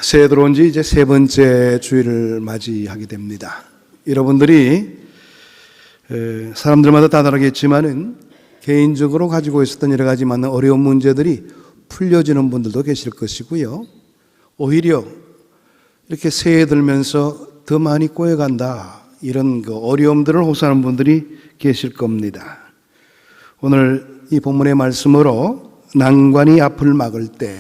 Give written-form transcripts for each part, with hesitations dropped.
새해 들어온 지 이제 세 번째 주일을 맞이하게 됩니다. 여러분들이 사람들마다 다 다르겠지만은 개인적으로 가지고 있었던 여러 가지 많은 어려운 문제들이 풀려지는 분들도 계실 것이고요. 오히려 이렇게 새해 들면서 더 많이 꼬여간다, 이런 그 어려움들을 호소하는 분들이 계실 겁니다. 오늘 이 본문의 말씀으로 난관이 앞을 막을 때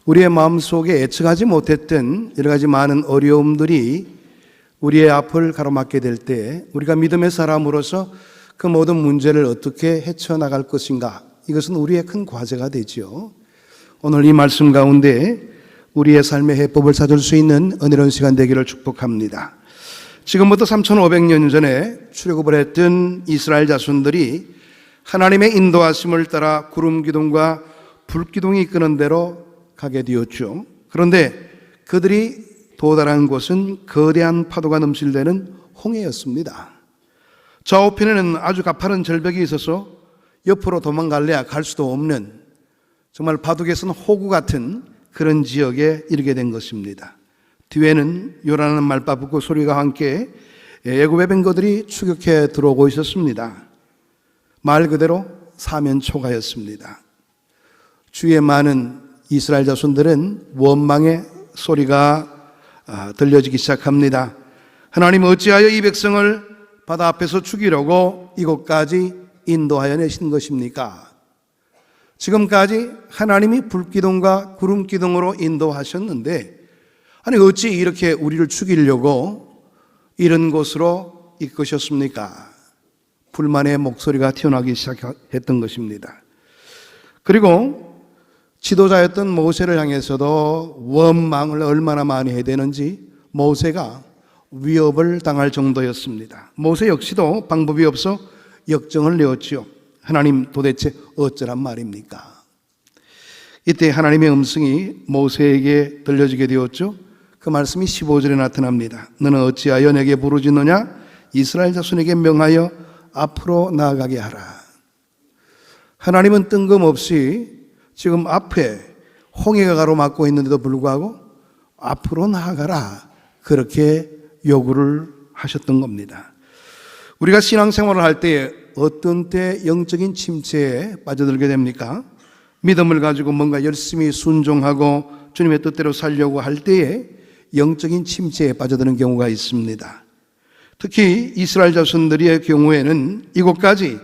우리의 마음속에 예측하지 못했던 여러 가지 많은 어려움들이 우리의 앞을 가로막게 될 때 우리가 믿음의 사람으로서 그 모든 문제를 어떻게 헤쳐나갈 것인가, 이것은 우리의 큰 과제가 되죠. 오늘 이 말씀 가운데 우리의 삶의 해법을 찾을 수 있는 은혜로운 시간 되기를 축복합니다. 지금부터 3500년 전에 출애굽을 했던 이스라엘 자손들이 하나님의 인도하심을 따라 구름 기둥과 불 기둥이 이끄는 대로 가게 되었죠. 그런데 그들이 도달한 곳은 거대한 파도가 넘실대는 홍해였습니다. 좌우편에는 아주 가파른 절벽이 있어서 옆으로 도망갈래야 갈 수도 없는, 정말 바둑에 쓴 호구 같은 그런 지역에 이르게 된 것입니다. 뒤에는 요란한 말바쁘고 소리가 함께 애굽의 병거들이 추격해 들어오고 있었습니다. 말 그대로 사면초가였습니다. 주위에 많은 이스라엘 자손들은 원망의 소리가 들려지기 시작합니다. 하나님, 어찌하여 이 백성을 바다 앞에서 죽이려고 이곳까지 인도하여 내신 것입니까? 지금까지 하나님이 불기둥과 구름기둥으로 인도하셨는데, 아니 어찌 이렇게 우리를 죽이려고 이런 곳으로 이끄셨습니까? 불만의 목소리가 튀어나오기 시작했던 것입니다. 그리고 지도자였던 모세를 향해서도 원망을 얼마나 많이 해야 되는지 모세가 위협을 당할 정도였습니다. 모세 역시도 방법이 없어 역정을 내었지요. 하나님, 도대체 어쩌란 말입니까? 이때 하나님의 음성이 모세에게 들려지게 되었죠. 그 말씀이 15절에 나타납니다. 너는 어찌하여 내게 부르짖느냐? 이스라엘 자손에게 명하여 앞으로 나아가게 하라. 하나님은 뜬금없이 지금 앞에 홍해가 가로막고 있는데도 불구하고 앞으로 나아가라, 그렇게 요구를 하셨던 겁니다. 우리가 신앙생활을 할 때 어떤 때 영적인 침체에 빠져들게 됩니까? 믿음을 가지고 뭔가 열심히 순종하고 주님의 뜻대로 살려고 할 때에 영적인 침체에 빠져드는 경우가 있습니다. 특히 이스라엘 자손들의 경우에는 이곳까지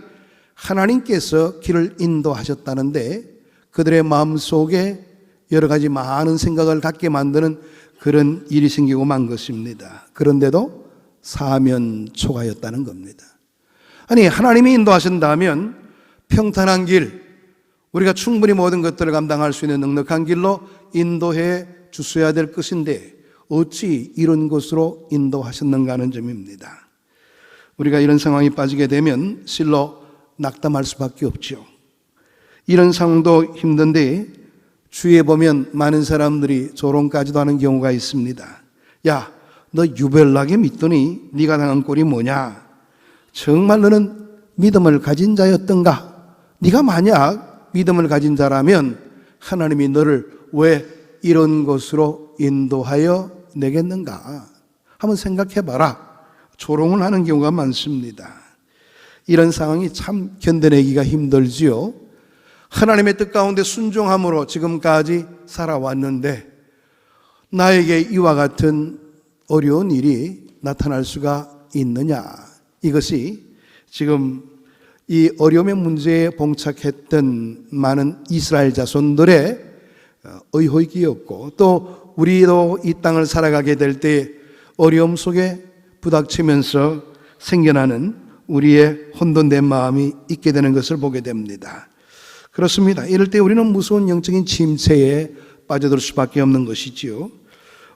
하나님께서 길을 인도하셨다는데 그들의 마음속에 여러 가지 많은 생각을 갖게 만드는 그런 일이 생기고 만 것입니다. 그런데도 사면초가였다는 겁니다. 아니, 하나님이 인도하신다면 평탄한 길, 우리가 충분히 모든 것들을 감당할 수 있는 넉넉한 길로 인도해 주셔야 될 것인데 어찌 이런 곳으로 인도하셨는가 하는 점입니다. 우리가 이런 상황에 빠지게 되면 실로 낙담할 수밖에 없죠. 이런 상황도 힘든데 주위에 보면 많은 사람들이 조롱까지도 하는 경우가 있습니다. 야, 너 유별나게 믿더니 네가 당한 꼴이 뭐냐? 정말 너는 믿음을 가진 자였던가? 네가 만약 믿음을 가진 자라면 하나님이 너를 왜 이런 곳으로 인도하여 내겠는가? 한번 생각해봐라. 조롱을 하는 경우가 많습니다. 이런 상황이 참 견뎌내기가 힘들지요. 하나님의 뜻 가운데 순종함으로 지금까지 살아왔는데 나에게 이와 같은 어려운 일이 나타날 수가 있느냐? 이것이 지금 이 어려움의 문제에 봉착했던 많은 이스라엘 자손들의 의혹이었고, 또 우리도 이 땅을 살아가게 될 때 어려움 속에 부닥치면서 생겨나는 우리의 혼돈된 마음이 있게 되는 것을 보게 됩니다. 그렇습니다. 이럴 때 우리는 무서운 영적인 침체에 빠져들 수밖에 없는 것이지요.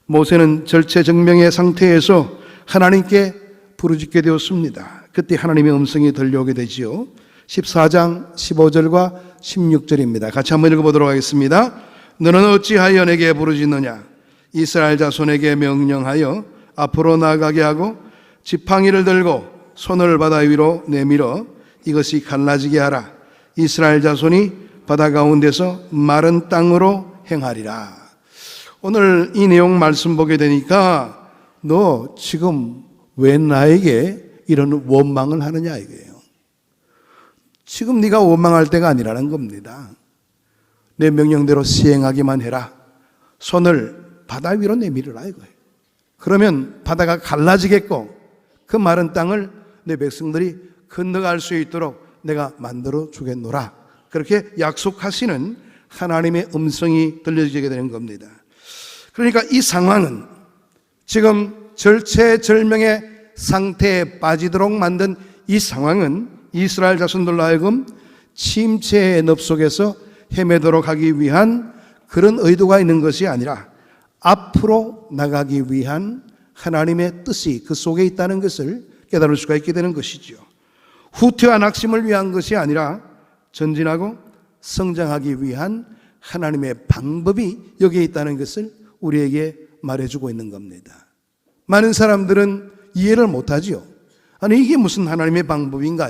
모세는 절체절명의 상태에서 하나님께 부르짖게 되었습니다. 그때 하나님의 음성이 들려오게 되지요. 14장 15절과 16절입니다. 같이 한번 읽어보도록 하겠습니다. 너는 어찌하여 내게 부르짖느냐? 이스라엘 자손에게 명령하여 앞으로 나아가게 하고 지팡이를 들고 손을 바다 위로 내밀어 이것이 갈라지게 하라. 이스라엘 자손이 바다 가운데서 마른 땅으로 행하리라. 오늘 이 내용 말씀 보게 되니까 너 지금 왜 나에게 이런 원망을 하느냐 이거예요. 지금 네가 원망할 때가 아니라는 겁니다. 내 명령대로 시행하기만 해라. 손을 바다 위로 내밀으라 이거예요. 그러면 바다가 갈라지겠고 그 마른 땅을 내 백성들이 건너갈 수 있도록 내가 만들어 주겠노라. 그렇게 약속하시는 하나님의 음성이 들려지게 되는 겁니다. 그러니까 이 상황은 지금 절체절명의 상태에 빠지도록 만든 이 상황은 이스라엘 자손들로 하여금 침체의 늪 속에서 헤매도록 하기 위한 그런 의도가 있는 것이 아니라 앞으로 나가기 위한 하나님의 뜻이 그 속에 있다는 것을 깨달을 수가 있게 되는 것이죠. 후퇴와 낙심을 위한 것이 아니라 전진하고 성장하기 위한 하나님의 방법이 여기에 있다는 것을 우리에게 말해주고 있는 겁니다. 많은 사람들은 이해를 못하지요. 아니 이게 무슨 하나님의 방법인가?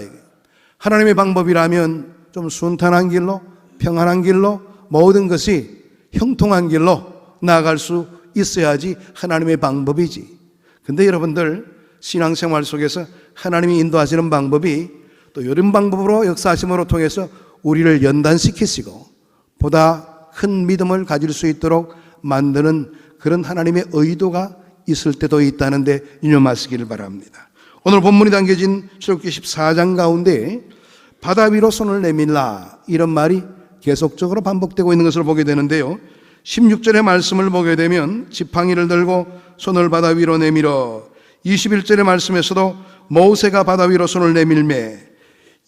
하나님의 방법이라면 좀 순탄한 길로, 평안한 길로, 모든 것이 형통한 길로 나아갈 수 있어야지 하나님의 방법이지. 근데 여러분들 신앙생활 속에서 하나님이 인도하시는 방법이 또 이런 방법으로 역사하심으로 통해서 우리를 연단시키시고 보다 큰 믿음을 가질 수 있도록 만드는 그런 하나님의 의도가 있을 때도 있다는데 유념하시기를 바랍니다. 오늘 본문이 담겨진 출애굽기 14장 가운데 바다 위로 손을 내밀라 이런 말이 계속적으로 반복되고 있는 것을 보게 되는데요. 16절의 말씀을 보게 되면 지팡이를 들고 손을 바다 위로 내밀어 21절의 말씀에서도 모세가 바다 위로 손을 내밀매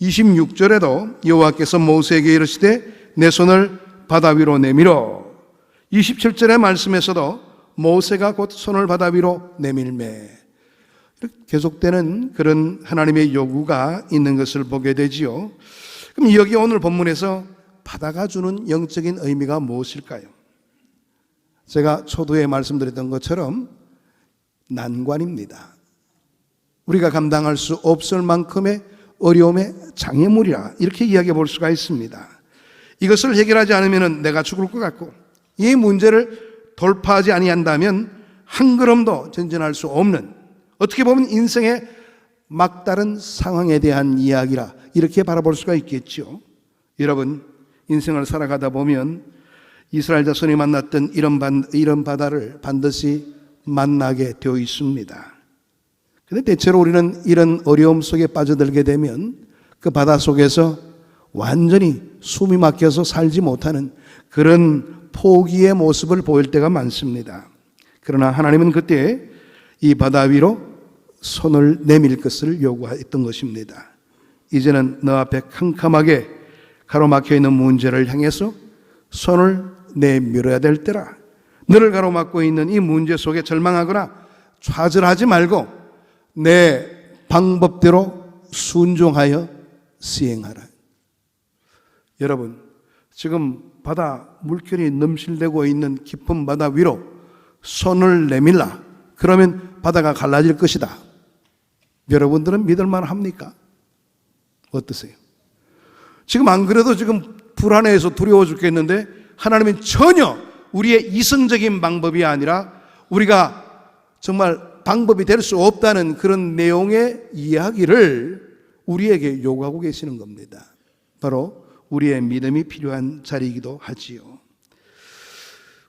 26절에도 여호와께서 모세에게 이르시되 내 손을 바다 위로 내밀어 27절의 말씀에서도 모세가 곧 손을 바다 위로 내밀매 이렇게 계속되는 그런 하나님의 요구가 있는 것을 보게 되지요. 그럼 여기 오늘 본문에서 바다가 주는 영적인 의미가 무엇일까요? 제가 초두에 말씀드렸던 것처럼 난관입니다. 우리가 감당할 수 없을 만큼의 어려움의 장애물이라 이렇게 이야기해 볼 수가 있습니다. 이것을 해결하지 않으면 내가 죽을 것 같고 이 문제를 돌파하지 아니한다면 한 걸음도 전진할 수 없는 어떻게 보면 인생의 막다른 상황에 대한 이야기라 이렇게 바라볼 수가 있겠죠. 여러분 인생을 살아가다 보면 이스라엘 자손이 만났던 이런 바다를 반드시 만나게 되어 있습니다. 그런데 대체로 우리는 이런 어려움 속에 빠져들게 되면 그 바다 속에서 완전히 숨이 막혀서 살지 못하는 그런 포기의 모습을 보일 때가 많습니다. 그러나 하나님은 그때 이 바다 위로 손을 내밀 것을 요구했던 것입니다. 이제는 너 앞에 캄캄하게 가로막혀 있는 문제를 향해서 손을 내밀어야 될 때라. 너를 가로막고 있는 이 문제 속에 절망하거나 좌절하지 말고 내 방법대로 순종하여 시행하라. 여러분 지금 바다 물결이 넘실대고 있는 깊은 바다 위로 손을 내밀라. 그러면 바다가 갈라질 것이다. 여러분들은 믿을만 합니까? 어떠세요? 지금 안 그래도 지금 불안해서 두려워 죽겠는데 하나님은 전혀 우리의 이성적인 방법이 아니라 우리가 정말 방법이 될 수 없다는 그런 내용의 이야기를 우리에게 요구하고 계시는 겁니다. 바로 우리의 믿음이 필요한 자리이기도 하지요.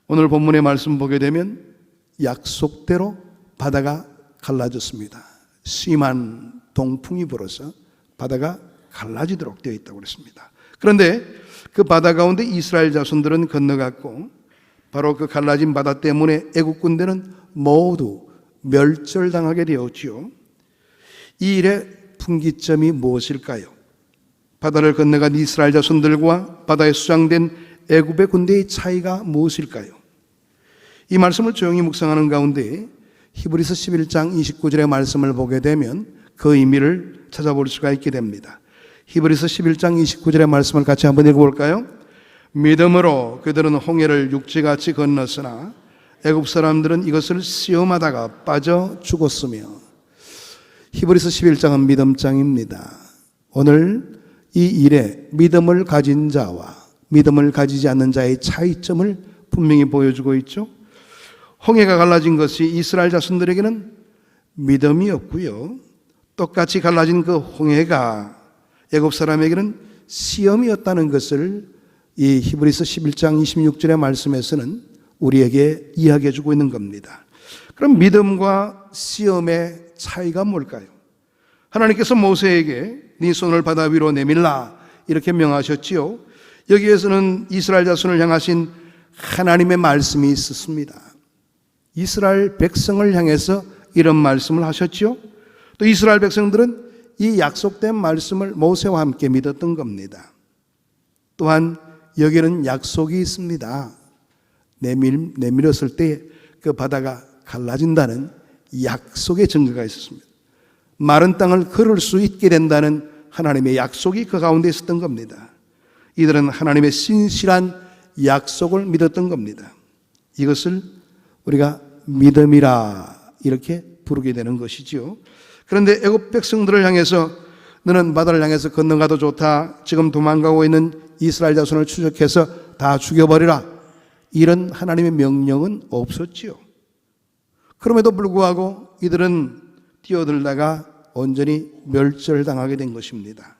오늘 본문의 말씀 보게 되면 약속대로 바다가 갈라졌습니다. 심한 동풍이 불어서 바다가 갈라지도록 되어 있다고 그랬습니다. 그런데 그 바다 가운데 이스라엘 자손들은 건너갔고 바로 그 갈라진 바다 때문에 애국 군대는 모두 멸절당하게 되었지요. 이 일의 분기점이 무엇일까요? 바다를 건너간 이스라엘 자손들과 바다에 수장된 애굽의 군대의 차이가 무엇일까요? 이 말씀을 조용히 묵상하는 가운데 히브리서 11장 29절의 말씀을 보게 되면 그 의미를 찾아볼 수가 있게 됩니다. 히브리서 11장 29절의 말씀을 같이 한번 읽어볼까요? 믿음으로 그들은 홍해를 육지같이 건넜으나 애굽 사람들은 이것을 시험하다가 빠져 죽었으며. 히브리서 11장은 믿음장입니다. 오늘 이 일에 믿음을 가진 자와 믿음을 가지지 않는 자의 차이점을 분명히 보여주고 있죠. 홍해가 갈라진 것이 이스라엘 자손들에게는 믿음이었고요. 똑같이 갈라진 그 홍해가 애굽 사람에게는 시험이었다는 것을 이 히브리서 11장 26절의 말씀에서는 우리에게 이야기해 주고 있는 겁니다. 그럼 믿음과 시험의 차이가 뭘까요? 하나님께서 모세에게 네 손을 바다 위로 내밀라 이렇게 명하셨지요. 여기에서는 이스라엘 자손을 향하신 하나님의 말씀이 있었습니다. 이스라엘 백성을 향해서 이런 말씀을 하셨죠. 또 이스라엘 백성들은 이 약속된 말씀을 모세와 함께 믿었던 겁니다. 또한 여기는 약속이 있습니다. 내밀었을 때 그 바다가 갈라진다는 약속의 증거가 있었습니다. 마른 땅을 걸을 수 있게 된다는 하나님의 약속이 그 가운데 있었던 겁니다. 이들은 하나님의 신실한 약속을 믿었던 겁니다. 이것을 우리가 믿음이라 이렇게 부르게 되는 것이지요. 그런데 애굽 백성들을 향해서 너는 바다를 향해서 건너가도 좋다. 지금 도망가고 있는 이스라엘 자손을 추적해서 다 죽여버리라. 이런 하나님의 명령은 없었지요. 그럼에도 불구하고 이들은 뛰어들다가 온전히 멸절당하게 된 것입니다.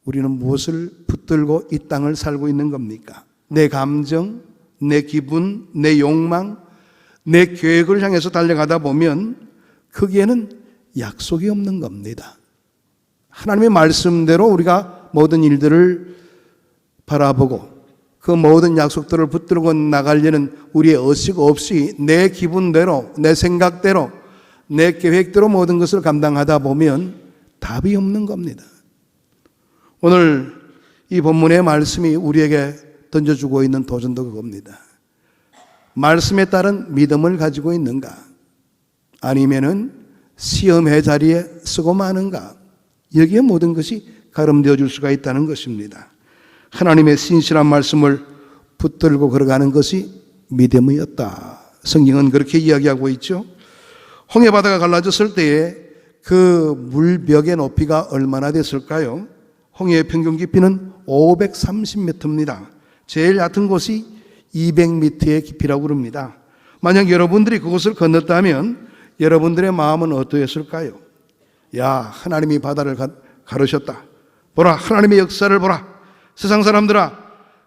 우리는 무엇을 붙들고 이 땅을 살고 있는 겁니까? 내 감정, 내 기분, 내 욕망, 내 계획을 향해서 달려가다 보면 거기에는 약속이 없는 겁니다. 하나님의 말씀대로 우리가 모든 일들을 바라보고 그 모든 약속들을 붙들고 나가려는 우리의 의식 없이 내 기분대로, 내 생각대로, 내 계획대로 모든 것을 감당하다 보면 답이 없는 겁니다. 오늘 이 본문의 말씀이 우리에게 던져주고 있는 도전도 그겁니다. 말씀에 따른 믿음을 가지고 있는가? 아니면은 시험의 자리에 쓰고 마는가? 여기에 모든 것이 가름되어 줄 수가 있다는 것입니다. 하나님의 신실한 말씀을 붙들고 걸어가는 것이 믿음이었다. 성경은 그렇게 이야기하고 있죠. 홍해바다가 갈라졌을 때에 그 물벽의 높이가 얼마나 됐을까요? 홍해의 평균 깊이는 530m입니다. 제일 얕은 곳이 200m의 깊이라고 그럽니다. 만약 여러분들이 그곳을 건넜다면 여러분들의 마음은 어떠했을까요? 야, 하나님이 바다를 가르셨다. 보라, 하나님의 역사를 보라. 세상 사람들아,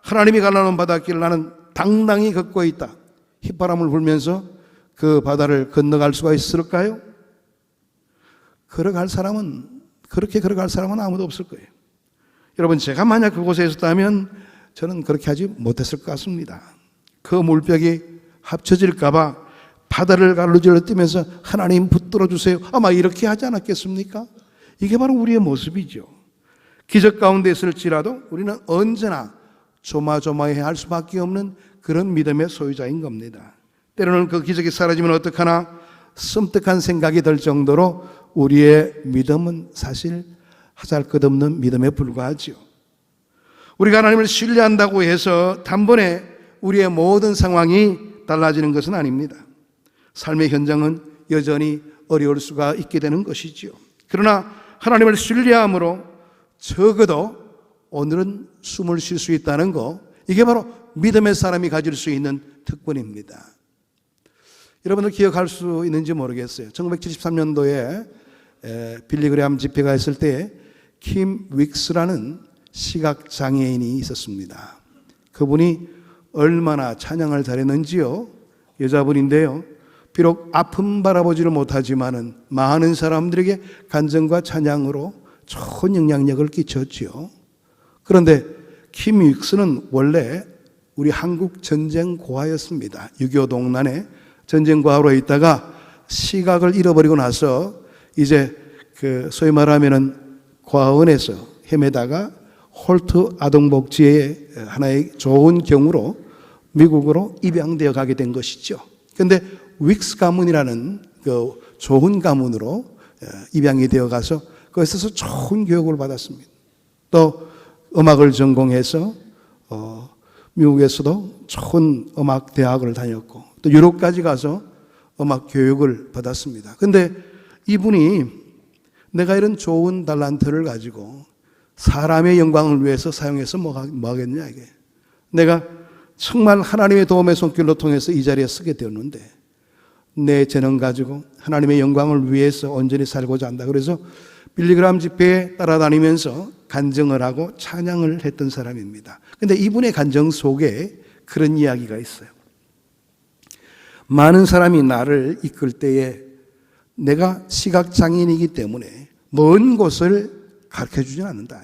하나님이 갈라놓은 바닷길을 나는 당당히 걷고 있다. 휘바람을 불면서 그 바다를 건너갈 수가 있을까요? 그렇게 걸어갈 사람은 아무도 없을 거예요. 여러분, 제가 만약 그곳에 있었다면 저는 그렇게 하지 못했을 것 같습니다. 그 물벽이 합쳐질까봐 바다를 가로질러 뛰면서 하나님 붙들어 주세요. 아마 이렇게 하지 않았겠습니까? 이게 바로 우리의 모습이죠. 기적 가운데 있을지라도 우리는 언제나 조마조마해야 할 수밖에 없는 그런 믿음의 소유자인 겁니다. 때로는 그 기적이 사라지면 어떡하나 섬뜩한 생각이 들 정도로 우리의 믿음은 사실 하잘것없는 믿음에 불과하지요. 우리가 하나님을 신뢰한다고 해서 단번에 우리의 모든 상황이 달라지는 것은 아닙니다. 삶의 현장은 여전히 어려울 수가 있게 되는 것이지요. 그러나 하나님을 신뢰함으로 적어도 오늘은 숨을 쉴 수 있다는 거, 이게 바로 믿음의 사람이 가질 수 있는 특권입니다. 여러분들 기억할 수 있는지 모르겠어요. 1973년도에 빌리그레암 집회가 있을 때 킴 윅스라는 시각장애인이 있었습니다. 그분이 얼마나 찬양을 잘했는지요. 여자분인데요. 비록 아픔 바라보지를 못하지만은 많은 사람들에게 간증과 찬양으로 좋은 영향력을 끼쳤지요. 그런데 킴 윅스는 원래 우리 한국 전쟁고아였습니다. 6.25 동란에 전쟁고아로 있다가 시각을 잃어버리고 나서 이제 그 소위 말하면은 과원에서 헤매다가 홀트 아동복지의 하나의 좋은 경우로 미국으로 입양되어 가게 된 것이죠. 그런데 윅스 가문이라는 그 좋은 가문으로 입양이 되어 가서 거기서 좋은 교육을 받았습니다. 또 음악을 전공해서 미국에서도 좋은 음악 대학을 다녔고 또 유럽까지 가서 음악 교육을 받았습니다. 그런데 이분이 내가 이런 좋은 달란트를 가지고 사람의 영광을 위해서 사용해서 뭐 하겠냐 이게. 내가 정말 하나님의 도움의 손길로 통해서 이 자리에 서게 되었는데 내 재능 가지고 하나님의 영광을 위해서 온전히 살고자 한다. 그래서 빌리그람 집회에 따라다니면서 간증을 하고 찬양을 했던 사람입니다. 그런데 이분의 간증 속에 그런 이야기가 있어요. 많은 사람이 나를 이끌 때에 내가 시각장애인이기 때문에 먼 곳을 가르쳐주진 않는다.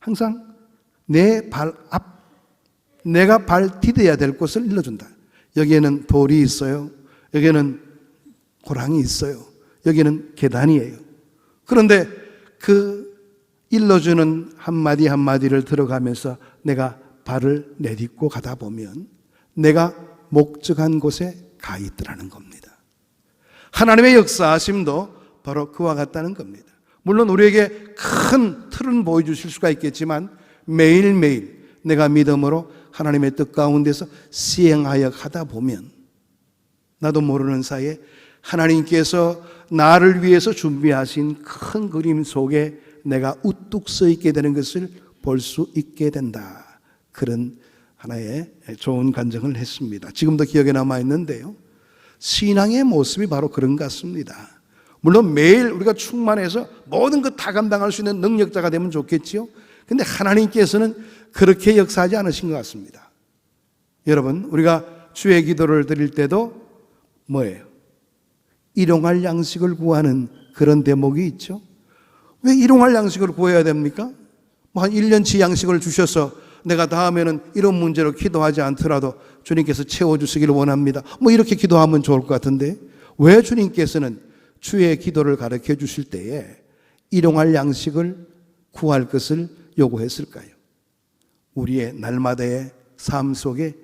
항상 내 발 앞, 내가 발 디뎌야 될 곳을 일러준다. 여기에는 돌이 있어요. 여기에는 고랑이 있어요. 여기는 계단이에요. 그런데 그 일러주는 한마디 한마디를 들어가면서 내가 발을 내딛고 가다 보면 내가 목적한 곳에 가 있더라는 겁니다. 하나님의 역사하심도 바로 그와 같다는 겁니다. 물론 우리에게 큰 틀은 보여주실 수가 있겠지만 매일매일 내가 믿음으로 하나님의 뜻 가운데서 시행하여 가다 보면 나도 모르는 사이에 하나님께서 나를 위해서 준비하신 큰 그림 속에 내가 우뚝 서 있게 되는 것을 볼 수 있게 된다. 그런 하나의 좋은 간증을 했습니다. 지금도 기억에 남아있는데요. 신앙의 모습이 바로 그런 것 같습니다. 물론 매일 우리가 충만해서 모든 것 다 감당할 수 있는 능력자가 되면 좋겠지요. 그런데 하나님께서는 그렇게 역사하지 않으신 것 같습니다. 여러분, 우리가 주의 기도를 드릴 때도 뭐예요? 일용할 양식을 구하는 그런 대목이 있죠. 왜 일용할 양식을 구해야 됩니까? 뭐 한 1년치 양식을 주셔서 내가 다음에는 이런 문제로 기도하지 않더라도 주님께서 채워주시기를 원합니다. 뭐 이렇게 기도하면 좋을 것 같은데 왜 주님께서는 주의 기도를 가르쳐 주실 때에 일용할 양식을 구할 것을 요구했을까요? 우리의 날마다의 삶 속에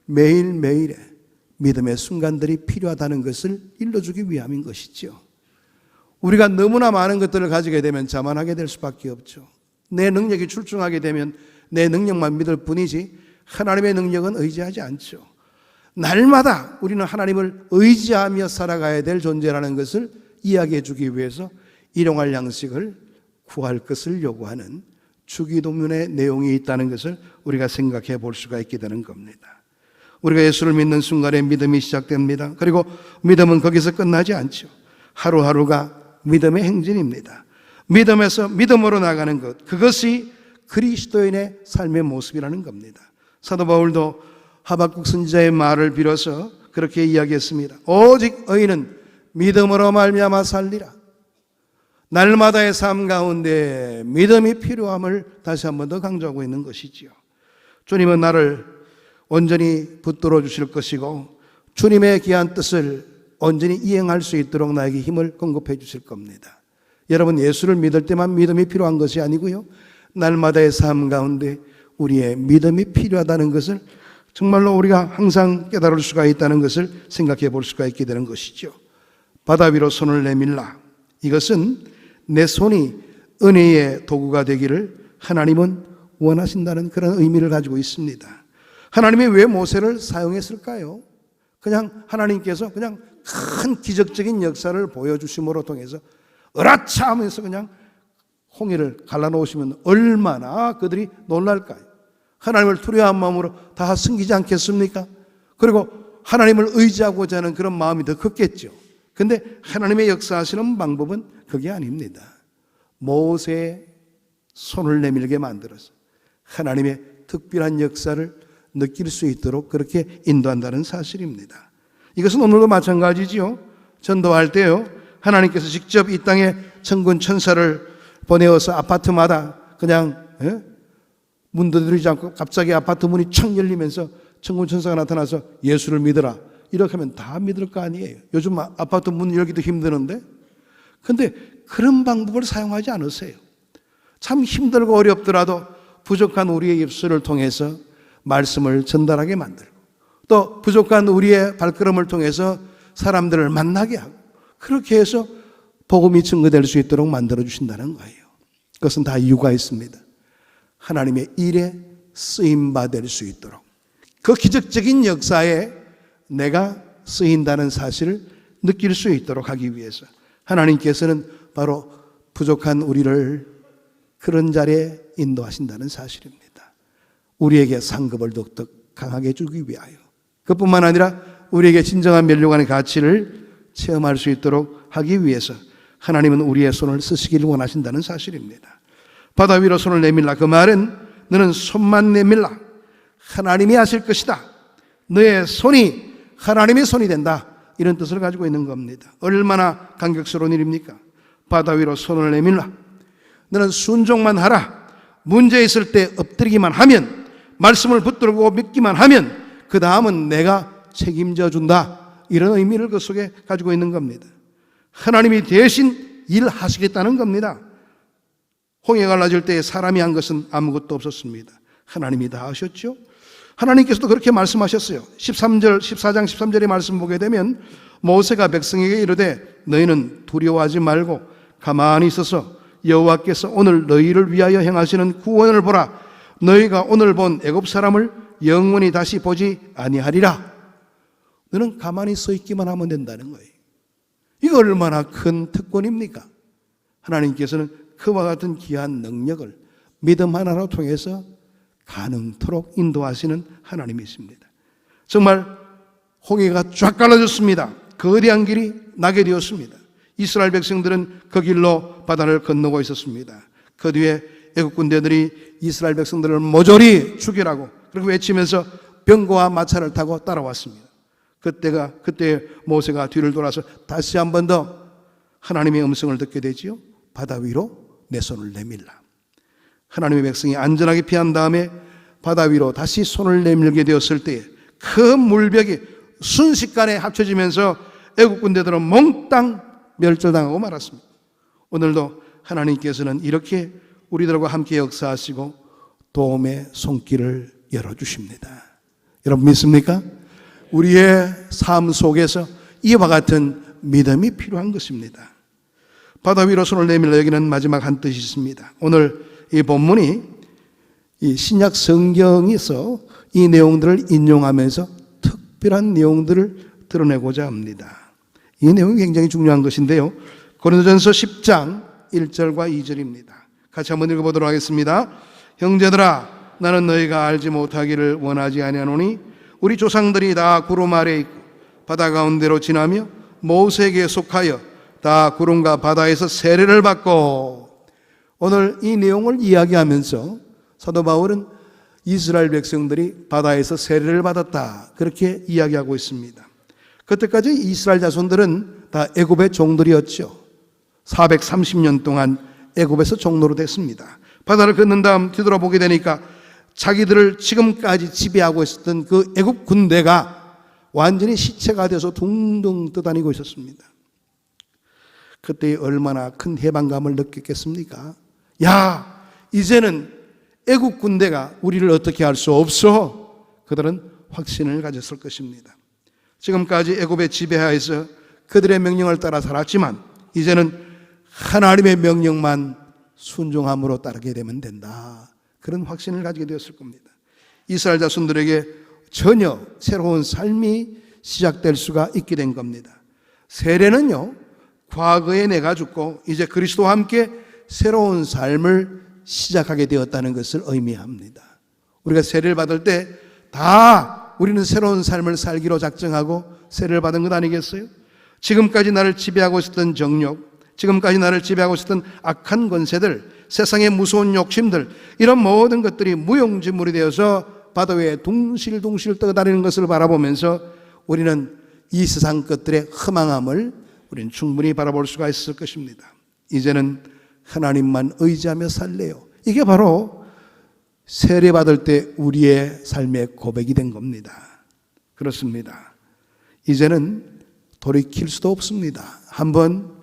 매일매일의 믿음의 순간들이 필요하다는 것을 일러주기 위함인 것이죠. 우리가 너무나 많은 것들을 가지게 되면 자만하게 될 수밖에 없죠. 내 능력이 출중하게 되면 내 능력만 믿을 뿐이지 하나님의 능력은 의지하지 않죠. 날마다 우리는 하나님을 의지하며 살아가야 될 존재라는 것을 이야기해 주기 위해서 일용할 양식을 구할 것을 요구하는 주기도문의 내용이 있다는 것을 우리가 생각해 볼 수가 있게 되는 겁니다. 우리가 예수를 믿는 순간에 믿음이 시작됩니다. 그리고 믿음은 거기서 끝나지 않죠. 하루하루가 믿음의 행진입니다. 믿음에서 믿음으로 나가는 것, 그것이 그리스도인의 삶의 모습이라는 겁니다. 사도 바울도 하박국 선지자의 말을 빌어서 그렇게 이야기했습니다. 오직 의인은 믿음으로 말미암아 살리라. 날마다의 삶 가운데 믿음이 필요함을 다시 한 번 더 강조하고 있는 것이지요. 주님은 나를 온전히 붙들어 주실 것이고 주님의 귀한 뜻을 온전히 이행할 수 있도록 나에게 힘을 공급해 주실 겁니다. 여러분, 예수를 믿을 때만 믿음이 필요한 것이 아니고요, 날마다의 삶 가운데 우리의 믿음이 필요하다는 것을 정말로 우리가 항상 깨달을 수가 있다는 것을 생각해 볼 수가 있게 되는 것이죠. 바다 위로 손을 내밀라. 이것은 내 손이 은혜의 도구가 되기를 하나님은 원하신다는 그런 의미를 가지고 있습니다. 하나님이 왜 모세를 사용했을까요? 그냥 하나님께서 그냥 큰 기적적인 역사를 보여주심으로 통해서 으라차 하면서 그냥 홍해를 갈라놓으시면 얼마나 그들이 놀랄까요? 하나님을 두려워한 마음으로 다 숨기지 않겠습니까? 그리고 하나님을 의지하고자 하는 그런 마음이 더 컸겠죠. 그런데 하나님의 역사하시는 방법은 그게 아닙니다. 모세의 손을 내밀게 만들어서 하나님의 특별한 역사를 느낄 수 있도록 그렇게 인도한다는 사실입니다. 이것은 오늘도 마찬가지지요. 전도할 때요, 하나님께서 직접 이 땅에 천군 천사를 보내어서 아파트마다 그냥 문 두드리지 않고 갑자기 아파트 문이 척 열리면서 천군 천사가 나타나서 예수를 믿어라, 이렇게 하면 다 믿을 거 아니에요. 요즘 아파트 문 열기도 힘드는데. 그런데 그런 방법을 사용하지 않으세요. 참 힘들고 어렵더라도 부족한 우리의 입술을 통해서 말씀을 전달하게 만들고, 또 부족한 우리의 발걸음을 통해서 사람들을 만나게 하고, 그렇게 해서 복음이 증거될 수 있도록 만들어 주신다는 거예요. 그것은 다 이유가 있습니다. 하나님의 일에 쓰임받을 수 있도록, 그 기적적인 역사에 내가 쓰인다는 사실을 느낄 수 있도록 하기 위해서 하나님께서는 바로 부족한 우리를 그런 자리에 인도하신다는 사실입니다. 우리에게 상급을 더욱 강하게 해주기 위하여, 그뿐만 아니라 우리에게 진정한 면류관의 가치를 체험할 수 있도록 하기 위해서 하나님은 우리의 손을 쓰시기를 원하신다는 사실입니다. 바다 위로 손을 내밀라, 그 말은 너는 손만 내밀라, 하나님이 하실 것이다, 너의 손이 하나님의 손이 된다, 이런 뜻을 가지고 있는 겁니다. 얼마나 감격스러운 일입니까? 바다 위로 손을 내밀라, 너는 순종만 하라, 문제 있을 때 엎드리기만 하면, 말씀을 붙들고 믿기만 하면 그 다음은 내가 책임져 준다, 이런 의미를 그 속에 가지고 있는 겁니다. 하나님이 대신 일하시겠다는 겁니다. 홍해가 갈라질 때 사람이 한 것은 아무것도 없었습니다. 하나님이 다 하셨죠. 하나님께서도 그렇게 말씀하셨어요. 14장 13절의 말씀 보게 되면 모세가 백성에게 이르되 너희는 두려워하지 말고 가만히 있어서 여호와께서 오늘 너희를 위하여 행하시는 구원을 보라. 너희가 오늘 본 애굽 사람을 영원히 다시 보지 아니하리라. 너는 가만히 서 있기만 하면 된다는 거예요. 이거 얼마나 큰 특권입니까? 하나님께서는 그와 같은 귀한 능력을 믿음 하나로 통해서 가능토록 인도하시는 하나님이십니다. 정말 홍해가 쫙 갈라졌습니다. 거대한 길이 나게 되었습니다. 이스라엘 백성들은 그 길로 바다를 건너고 있었습니다. 그 뒤에 애국 군대들이 이스라엘 백성들을 모조리 죽이라고 그렇게 외치면서 병거와 마차를 타고 따라왔습니다. 그때 모세가 뒤를 돌아서 다시 한 번 더 하나님의 음성을 듣게 되지요. 바다 위로 내 손을 내밀라. 하나님의 백성이 안전하게 피한 다음에 바다 위로 다시 손을 내밀게 되었을 때 그 물벽이 순식간에 합쳐지면서 애국 군대들은 몽땅 멸절당하고 말았습니다. 오늘도 하나님께서는 이렇게 우리들과 함께 역사하시고 도움의 손길을 열어주십니다. 여러분 믿습니까? 우리의 삶 속에서 이와 같은 믿음이 필요한 것입니다. 바다 위로 손을 내밀라, 여기는 마지막 한 뜻이 있습니다. 오늘 이 본문이 이 신약 성경에서 이 내용들을 인용하면서 특별한 내용들을 드러내고자 합니다. 이 내용이 굉장히 중요한 것인데요. 고린도전서 10장 1절과 2절입니다. 같이 한번 읽어보도록 하겠습니다. 형제들아, 나는 너희가 알지 못하기를 원하지 아니하노니 우리 조상들이 다 구름 아래에 있고 바다 가운데로 지나며 모세에게 속하여 다 구름과 바다에서 세례를 받고. 오늘 이 내용을 이야기하면서 사도 바울은 이스라엘 백성들이 바다에서 세례를 받았다, 그렇게 이야기하고 있습니다. 그때까지 이스라엘 자손들은 다 애굽의 종들이었죠. 430년 동안 애굽에서 종노로 됐습니다. 바다를 건넌 다음 뒤돌아보게 되니까 자기들을 지금까지 지배하고 있었던 그 애굽 군대가 완전히 시체가 돼서 둥둥 떠다니고 있었습니다. 그때 얼마나 큰 해방감을 느꼈겠습니까? 야, 이제는 애국 군대가 우리를 어떻게 할 수 없어. 그들은 확신을 가졌을 것입니다. 지금까지 애굽의 지배하에서 그들의 명령을 따라 살았지만 이제는 하나님의 명령만 순종함으로 따르게 되면 된다, 그런 확신을 가지게 되었을 겁니다. 이스라엘 자손들에게 전혀 새로운 삶이 시작될 수가 있게 된 겁니다. 세례는요, 과거에 내가 죽고 이제 그리스도와 함께 새로운 삶을 시작하게 되었다는 것을 의미합니다. 우리가 세례를 받을 때 다 우리는 새로운 삶을 살기로 작정하고 세례를 받은 것 아니겠어요? 지금까지 나를 지배하고 있었던 정욕, 지금까지 나를 지배하고 있었던 악한 권세들, 세상의 무서운 욕심들, 이런 모든 것들이 무용지물이 되어서 바다 위에 둥실둥실 떠다니는 것을 바라보면서 우리는 이 세상 것들의 허망함을 우리는 충분히 바라볼 수가 있을 것입니다. 이제는 하나님만 의지하며 살래요. 이게 바로 세례받을 때 우리의 삶의 고백이 된 겁니다. 그렇습니다. 이제는 돌이킬 수도 없습니다. 한번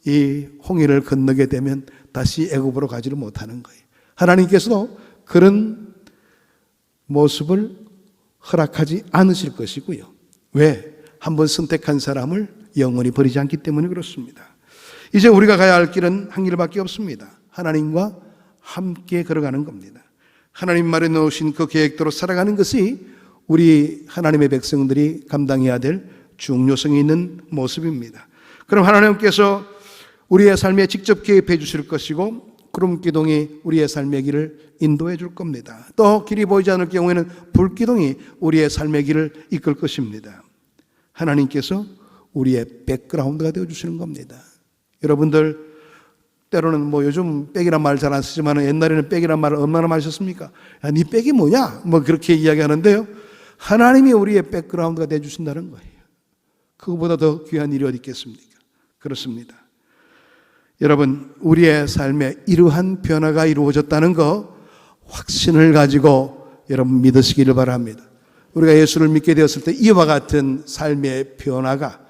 이 홍해를 건너게 되면 다시 애굽으로 가지를 못하는 거예요. 하나님께서도 그런 모습을 허락하지 않으실 것이고요. 왜? 한번 선택한 사람을 영원히 버리지 않기 때문에 그렇습니다. 이제 우리가 가야 할 길은 한 길밖에 없습니다. 하나님과 함께 걸어가는 겁니다. 하나님 마련해 놓으신 그 계획대로 살아가는 것이 우리 하나님의 백성들이 감당해야 될 중요성이 있는 모습입니다. 그럼 하나님께서 우리의 삶에 직접 개입해 주실 것이고 구름기둥이 우리의 삶의 길을 인도해 줄 겁니다. 또 길이 보이지 않을 경우에는 불기둥이 우리의 삶의 길을 이끌 것입니다. 하나님께서 우리의 백그라운드가 되어주시는 겁니다. 여러분들 때로는 요즘 백이란 말 잘 안 쓰지만 옛날에는 백이란 말을 얼마나 많이 썼습니까? 야, 네 백이 뭐냐? 그렇게 이야기하는데요. 하나님이 우리의 백그라운드가 되어주신다는 거예요. 그거보다 더 귀한 일이 어디 있겠습니까? 그렇습니다. 여러분, 우리의 삶에 이러한 변화가 이루어졌다는 거 확신을 가지고 여러분 믿으시기를 바랍니다. 우리가 예수를 믿게 되었을 때 이와 같은 삶의 변화가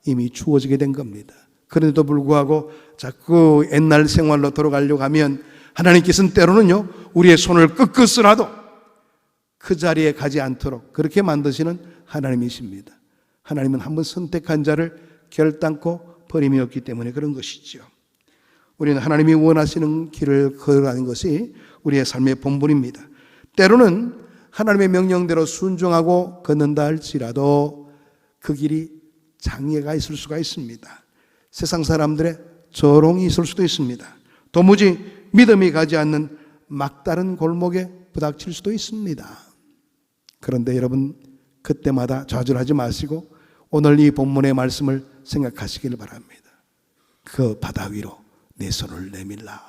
이미 주어지게 된 겁니다. 그런데도 불구하고 자꾸 옛날 생활로 돌아가려고 하면 하나님께서는 때로는요, 우리의 손을 끄끄스라도 그 자리에 가지 않도록 그렇게 만드시는 하나님이십니다. 하나님은 한번 선택한 자를 결단코 버림이 없기 때문에 그런 것이죠. 우리는 하나님이 원하시는 길을 걸어가는 것이 우리의 삶의 본분입니다. 때로는 하나님의 명령대로 순종하고 걷는다 할지라도 그 길이 장애가 있을 수가 있습니다. 세상 사람들의 조롱이 있을 수도 있습니다. 도무지 믿음이 가지 않는 막다른 골목에 부닥칠 수도 있습니다. 그런데 여러분, 그때마다 좌절하지 마시고 오늘 이 본문의 말씀을 생각하시길 바랍니다. 그 바다 위로 내 손을 내밀라.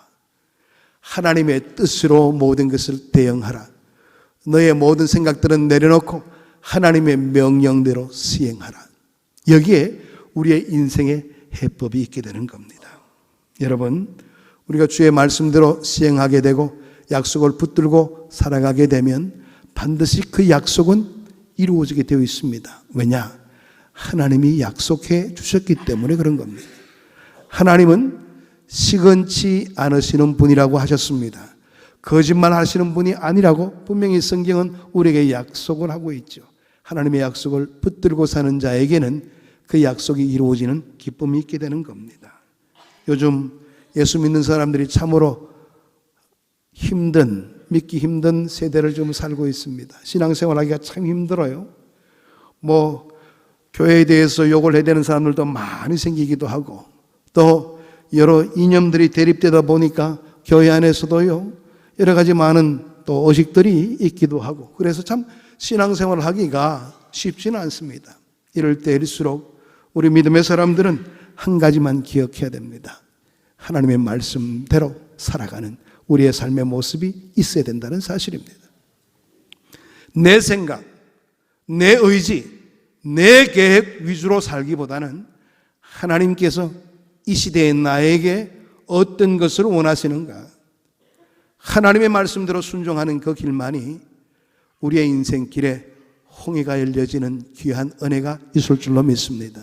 하나님의 뜻으로 모든 것을 대응하라. 너의 모든 생각들은 내려놓고 하나님의 명령대로 시행하라. 여기에 우리의 인생의 해법이 있게 되는 겁니다. 여러분, 우리가 주의 말씀대로 시행하게 되고 약속을 붙들고 살아가게 되면 반드시 그 약속은 이루어지게 되어 있습니다. 왜냐? 하나님이 약속해 주셨기 때문에 그런 겁니다. 하나님은 시건치 않으시는 분이라고 하셨습니다. 거짓말 하시는 분이 아니라고 분명히 성경은 우리에게 약속을 하고 있죠. 하나님의 약속을 붙들고 사는 자에게는 그 약속이 이루어지는 기쁨이 있게 되는 겁니다. 요즘 예수 믿는 사람들이 참으로 믿기 힘든 세대를 좀 살고 있습니다. 신앙생활하기가 참 힘들어요. 교회에 대해서 욕을 해야 되는 사람들도 많이 생기기도 하고, 또 여러 이념들이 대립되다 보니까 교회 안에서도요, 여러 가지 많은 또 의식들이 있기도 하고, 그래서 참 신앙생활을 하기가 쉽지는 않습니다. 이럴 때일수록 우리 믿음의 사람들은 한 가지만 기억해야 됩니다. 하나님의 말씀대로 살아가는 우리의 삶의 모습이 있어야 된다는 사실입니다. 내 생각, 내 의지, 내 계획 위주로 살기보다는 하나님께서 이 시대의 나에게 어떤 것을 원하시는가, 하나님의 말씀대로 순종하는 그 길만이 우리의 인생길에 홍해가 열려지는 귀한 은혜가 있을 줄로 믿습니다.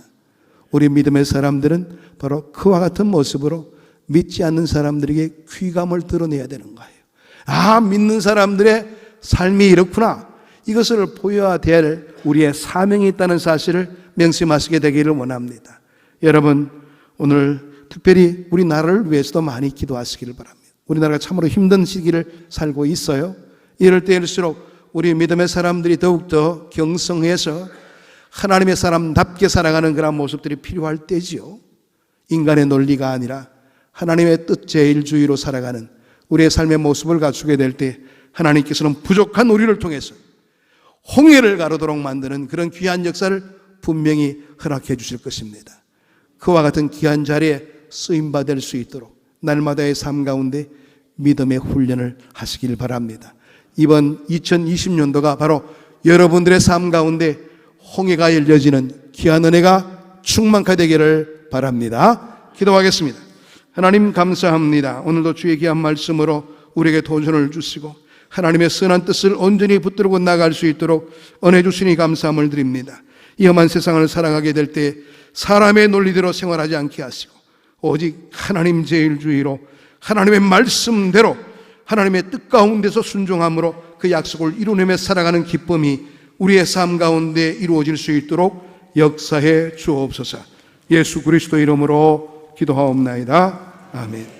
우리 믿음의 사람들은 바로 그와 같은 모습으로 믿지 않는 사람들에게 귀감을 드러내야 되는 거예요. 믿는 사람들의 삶이 이렇구나, 이것을 보여야 될 우리의 사명이 있다는 사실을 명심하시게 되기를 원합니다. 여러분, 오늘 특별히 우리나라를 위해서도 많이 기도하시기를 바랍니다. 우리나라가 참으로 힘든 시기를 살고 있어요. 이럴 때일수록 우리 믿음의 사람들이 더욱더 경성해서 하나님의 사람답게 살아가는 그런 모습들이 필요할 때지요. 인간의 논리가 아니라 하나님의 뜻 제일주의로 살아가는 우리의 삶의 모습을 갖추게 될 때 하나님께서는 부족한 우리를 통해서 홍해를 가르도록 만드는 그런 귀한 역사를 분명히 허락해 주실 것입니다. 그와 같은 귀한 자리에 쓰임받을 수 있도록 날마다의 삶 가운데 믿음의 훈련을 하시길 바랍니다. 이번 2020년도가 바로 여러분들의 삶 가운데 홍해가 열려지는 귀한 은혜가 충만하게 되기를 바랍니다. 기도하겠습니다. 하나님 감사합니다. 오늘도 주의 귀한 말씀으로 우리에게 도전을 주시고 하나님의 선한 뜻을 온전히 붙들고 나갈 수 있도록 은혜 주시니 감사함을 드립니다. 이 험한 세상을 살아가게 될 때 사람의 논리대로 생활하지 않게 하시고 오직 하나님 제일주의로 하나님의 말씀대로 하나님의 뜻 가운데서 순종함으로 그 약속을 이루내며 살아가는 기쁨이 우리의 삶 가운데 이루어질 수 있도록 역사해 주옵소서. 예수 그리스도 이름으로 기도하옵나이다. 아멘.